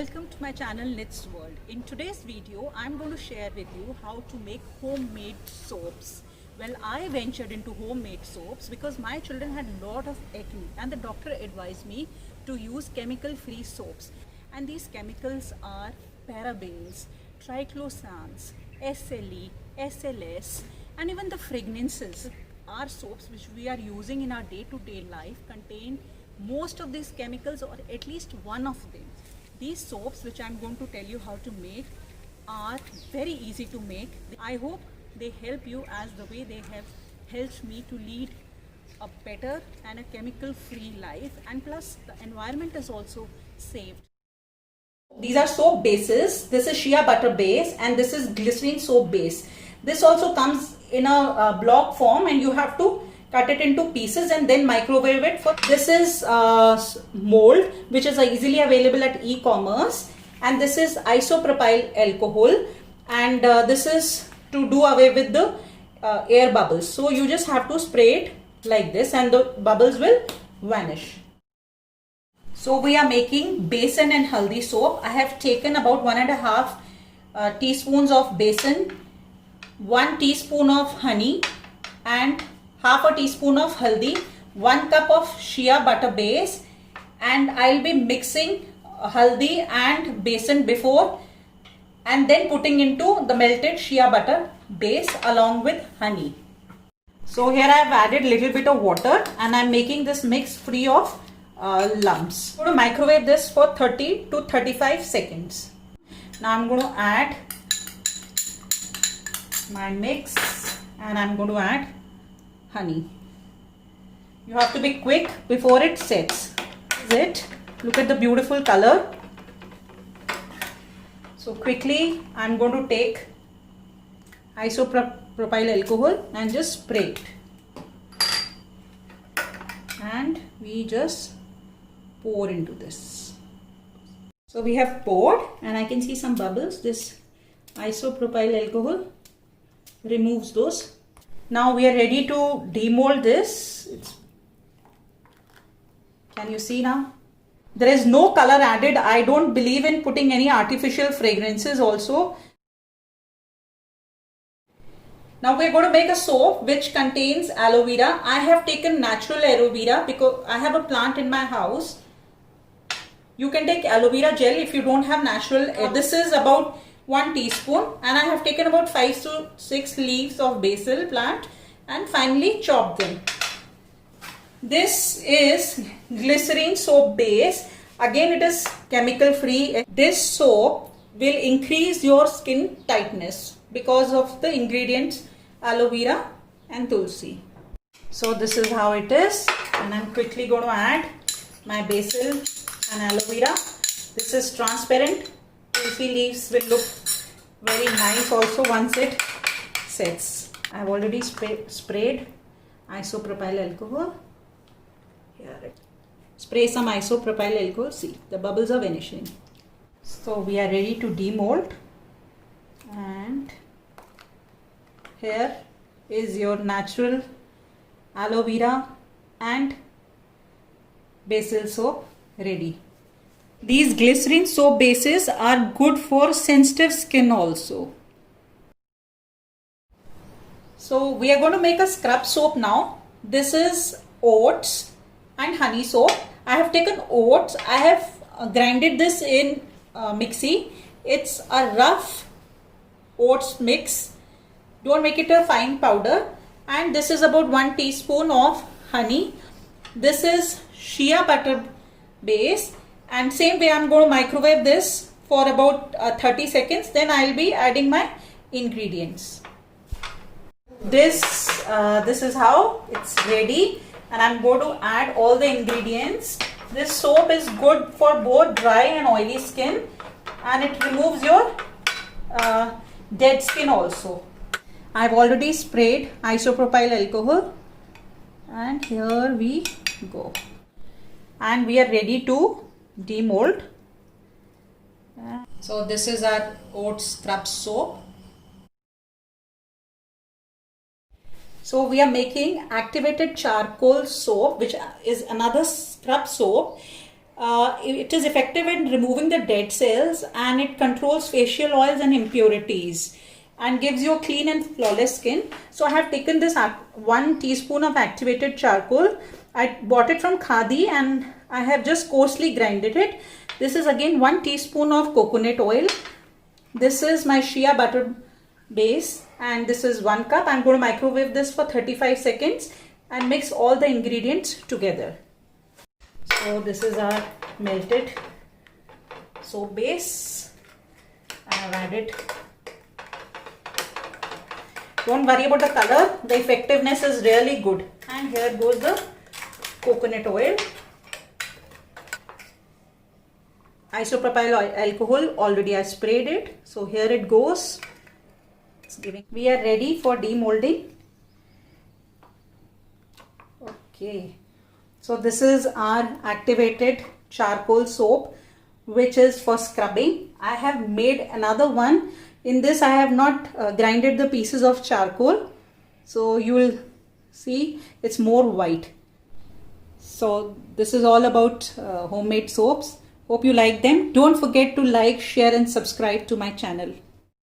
Welcome to my channel Knits World. In today's video, I'm going to share with you how to make homemade soaps. Well, I ventured into homemade soaps because my children had a lot of acne and the doctor advised me to use chemical-free soaps. And these chemicals are parabens, triclosans, SLE, SLS, and even the fragrances. Our soaps which we are using in our day-to-day life contain most of these chemicals or at least one of them. These soaps which I'm going to tell you how to make are very easy to make. I hope they help you as the way they have helped me to lead a better and a chemical free life, and plus the environment is also saved. These are soap bases. This is shea butter base and this is glycerin soap base. This also comes in a block form and you have to cut it into pieces and then microwave it. This is mold which is easily available at e-commerce, and this is isopropyl alcohol, and this is to do away with the air bubbles. So you just have to spray it like this and the bubbles will vanish. So we are making besan and haldi soap. I have taken about 1.5 teaspoons of besan, 1 teaspoon of honey and half a teaspoon of haldi, 1 cup of shea butter base, and I'll be mixing haldi and besan before and then putting into the melted shea butter base along with honey. So here I have added little bit of water and I'm making this mix free of lumps. I'm going to microwave this for 30 to 35 seconds. Now I'm going to add my mix and I'm going to add honey. You have to be quick before it sets. Look at the beautiful color. So quickly I'm going to take isopropyl alcohol and just spray it. And we just pour into this. So we have poured and I can see some bubbles. This isopropyl alcohol removes those. Now we are ready to demold this. Can you see now? There is no color added. I don't believe in putting any artificial fragrances also. Now we are going to make a soap which contains aloe vera. I have taken natural aloe vera because I have a plant in my house. You can take aloe vera gel if you don't have natural. This is about 1 teaspoon and I have taken about 5 to 6 leaves of basil plant and finally chopped them. This is glycerin soap base. Again it is chemical free. This soap will increase your skin tightness because of the ingredients aloe vera and tulsi. So this is how it is, and I'm quickly going to add my basil and aloe vera. This is transparent. Tulsi leaves will look very nice also once it sets. I have already sprayed isopropyl alcohol. Here, spray some isopropyl alcohol. See, the bubbles are vanishing. So we are ready to demold, and here is your natural aloe vera and basil soap ready. These glycerin soap bases are good for sensitive skin also. So we are going to make a scrub soap now. This is oats and honey soap. I have taken oats. I have grinded this in mixie. It's a rough oats mix. Don't make it a fine powder. And this is about 1 teaspoon of honey. This is shea butter base. And same way I'm going to microwave this for about 30 seconds. Then I'll be adding my ingredients. This is how it's ready, and I'm going to add all the ingredients. This soap is good for both dry and oily skin, and it removes your dead skin also. I've already sprayed isopropyl alcohol, and here we go. And we are ready to demold. So this is our oat scrub soap. So we are making activated charcoal soap, which is another scrub soap. It is effective in removing the dead cells, and it controls facial oils and impurities and gives you a clean and flawless skin. So I have taken this 1 teaspoon of activated charcoal. I bought it from Khadi and I have just coarsely grinded it. This is again 1 teaspoon of coconut oil. This is my shea butter base, and this is 1 cup. I'm going to microwave this for 35 seconds and mix all the ingredients together. So this is our melted soap base. I have added. Don't worry about the color, the effectiveness is really good. And here goes the coconut oil. Isopropyl alcohol, already I sprayed it. So here it goes. We are ready for demolding. Okay. So this is our activated charcoal soap, which is for scrubbing. I have made another one. In this I have not grinded the pieces of charcoal. So you will see it's more white. So this is all about homemade soaps. Hope you like them. Don't forget to like, share and subscribe to my channel.